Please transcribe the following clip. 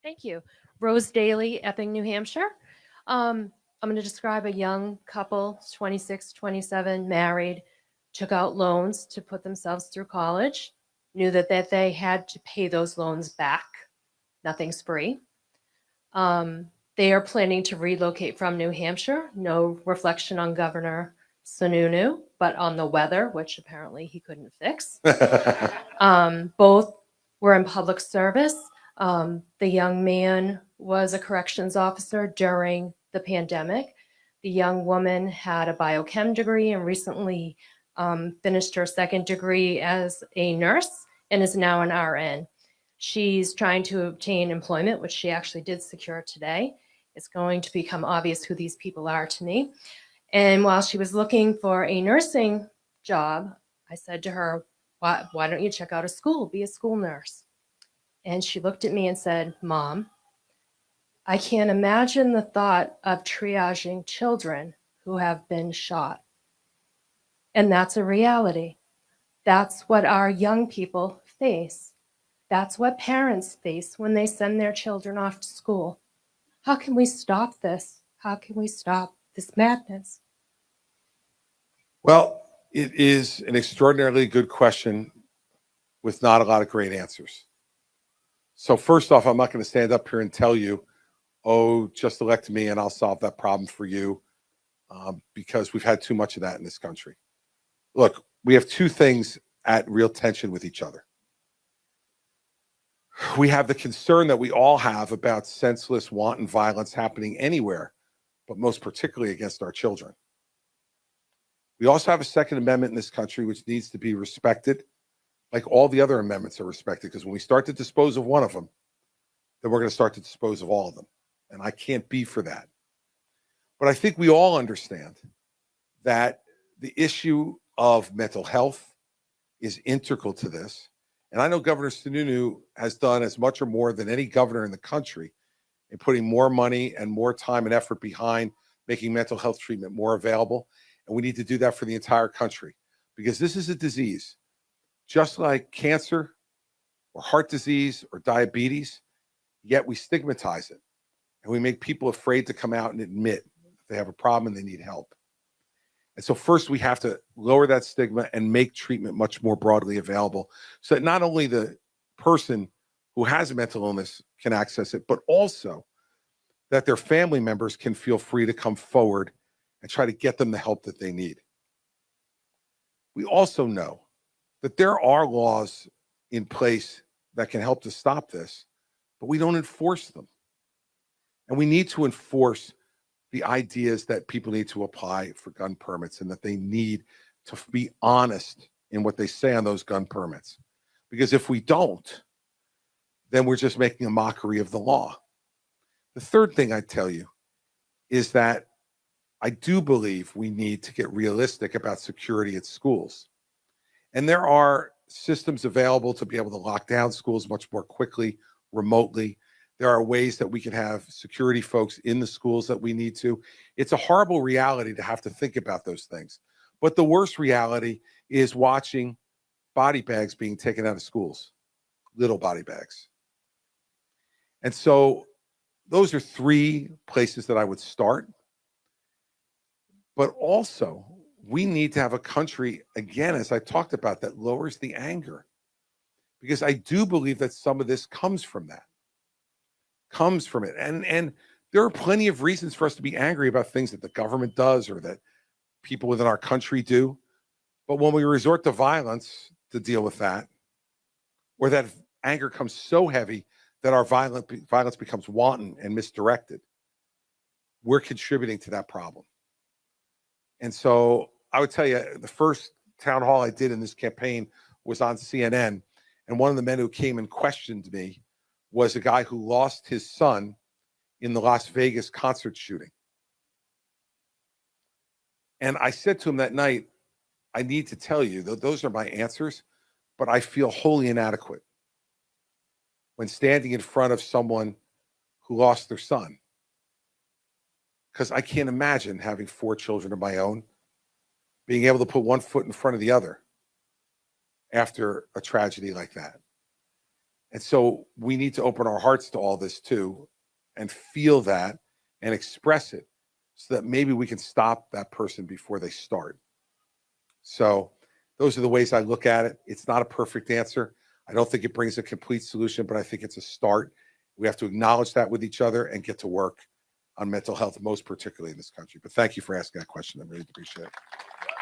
Thank you. Rose Daly, Epping, New Hampshire. I'm going to describe a young couple, 26, 27, married, took out loans to put themselves through college, knew that they had to pay those loans back. Nothing's free. They are planning to relocate from New Hampshire. No reflection on Governor Sununu, but on the weather, which apparently he couldn't fix. Both were in public service. The young man was a corrections officer during the pandemic. The young woman had a biochem degree and recently finished her second degree as a nurse and is now an RN. She's trying to obtain employment, which she actually did secure today. It's going to become obvious who these people are to me. And while she was looking for a nursing job, I said to her, why don't you check out a school, be a school nurse? And she looked at me and said, Mom, I can't imagine the thought of triaging children who have been shot. And that's a reality. That's what our young people face. That's what parents face when they send their children off to school. How can we stop this? How can we stop this madness? Well, it is an extraordinarily good question with not a lot of great answers. So first off, I'm not going to stand up here and tell you, oh, just elect me and I'll solve that problem for you, because we've had too much of that in this country. Look, we have two things at real tension with each other. We have the concern that we all have about senseless, wanton violence happening anywhere, but most particularly against our children. We also have a Second Amendment in this country which needs to be respected, like all the other amendments are respected, because when we start to dispose of one of them, then we're going to start to dispose of all of them. And I can't be for that. But I think we all understand that the issue of mental health is integral to this. And I know Governor Sununu has done as much or more than any governor in the country in putting more money and more time and effort behind making mental health treatment more available. And we need to do that for the entire country, because this is a disease, just like cancer or heart disease or diabetes, yet we stigmatize it. And we make people afraid to come out and admit they have a problem and they need help. And so first we have to lower that stigma and make treatment much more broadly available, so that not only the person who has a mental illness can access it, but also that their family members can feel free to come forward and try to get them the help that they need. We also know that there are laws in place that can help to stop this, but we don't enforce them. And we need to enforce the ideas that people need to apply for gun permits, and that they need to be honest in what they say on those gun permits. Because if we don't, then we're just making a mockery of the law. The third thing I tell you is that I do believe we need to get realistic about security at schools. And there are systems available to be able to lock down schools much more quickly, remotely. There are ways that we can have security folks in the schools that we need to. It's a horrible reality to have to think about those things. But the worst reality is watching body bags being taken out of schools, little body bags. And so those are three places that I would start. But also, we need to have a country, again, as I talked about, that lowers the anger. Because I do believe that some of this comes from that. Comes from it. And there are plenty of reasons for us to be angry about things that the government does or that people within our country do. But when we resort to violence to deal with that, or that anger comes so heavy that our violence becomes wanton and misdirected, we're contributing to that problem. And so I would tell you, the first town hall I did in this campaign was on CNN. And one of the men who came and questioned me was a guy who lost his son in the Las Vegas concert shooting. And I said to him that night, I need to tell you that those are my answers, but I feel wholly inadequate when standing in front of someone who lost their son. Because I can't imagine having 4 children of my own, being able to put one foot in front of the other after a tragedy like that. And so we need to open our hearts to all this too and feel that and express it so that maybe we can stop that person before they start. So those are the ways I look at it. It's not a perfect answer. I don't think it brings a complete solution, but I think it's a start. We have to acknowledge that with each other and get to work on mental health, most particularly in this country. But thank you for asking that question. I really appreciate it.